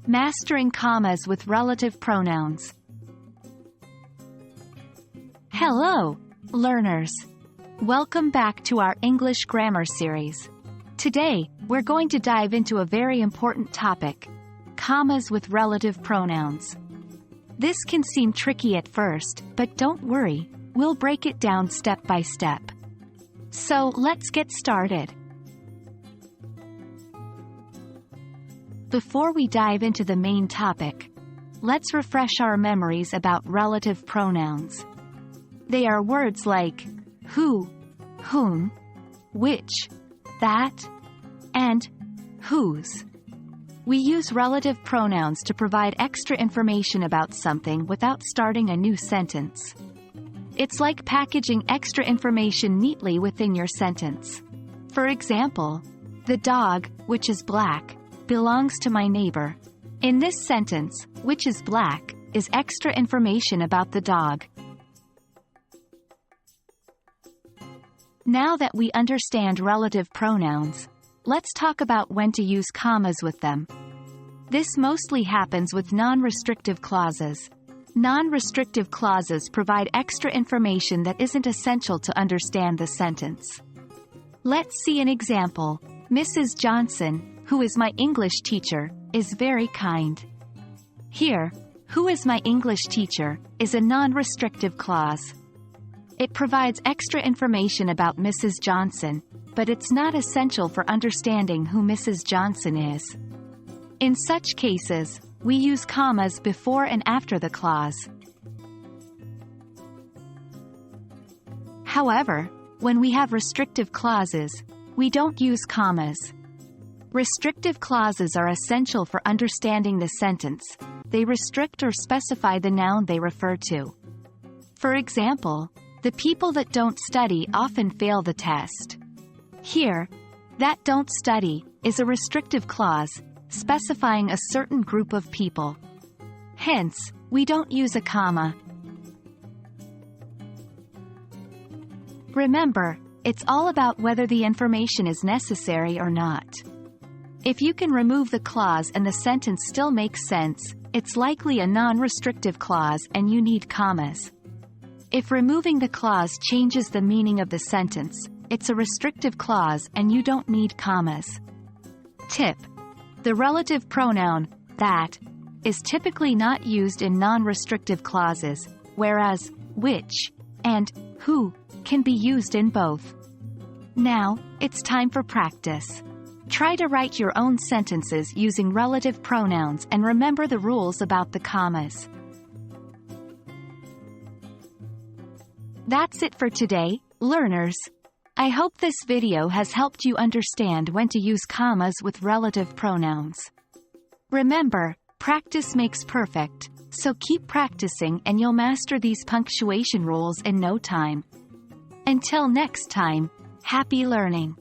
Mastering commas with relative pronouns. Hello, learners. Welcome back to our English grammar series. Today, we're going to dive into a very important topic: commas with relative pronouns. This can seem tricky at first, but don't worry, we'll break it down step by step. So, let's get started. Before we dive into the main topic, let's refresh our memories about relative pronouns. They are words like who, whom, which, that, and whose. We use relative pronouns to provide extra information about something without starting a new sentence. It's like packaging extra information neatly within your sentence. For example, the dog, which is black, belongs to my neighbor. In this sentence, which is black, is extra information about the dog. Now that we understand relative pronouns, let's talk about when to use commas with them. This mostly happens with non-restrictive clauses. Non-restrictive clauses provide extra information that isn't essential to understand the sentence. Let's see an example. Mrs. Johnson, who is my English teacher, is very kind. Here, who is my English teacher, is a non-restrictive clause. It provides extra information about Mrs. Johnson, but it's not essential for understanding who Mrs. Johnson is. In such cases, we use commas before and after the clause. However, when we have restrictive clauses, we don't use commas. Restrictive clauses are essential for understanding the sentence. They restrict or specify the noun they refer to. For example, the people that don't study often fail the test. Here, that don't study is a restrictive clause, specifying a certain group of people. Hence, we don't use a comma. Remember, it's all about whether the information is necessary or not. If you can remove the clause and the sentence still makes sense, it's likely a non-restrictive clause and you need commas. If removing the clause changes the meaning of the sentence, it's a restrictive clause and you don't need commas. Tip: the relative pronoun, that, is typically not used in non-restrictive clauses, whereas which and who can be used in both. Now, it's time for practice. Try to write your own sentences using relative pronouns and remember the rules about the commas. That's it for today, learners. I hope this video has helped you understand when to use commas with relative pronouns. Remember, practice makes perfect, so keep practicing and you'll master these punctuation rules in no time. Until next time, happy learning!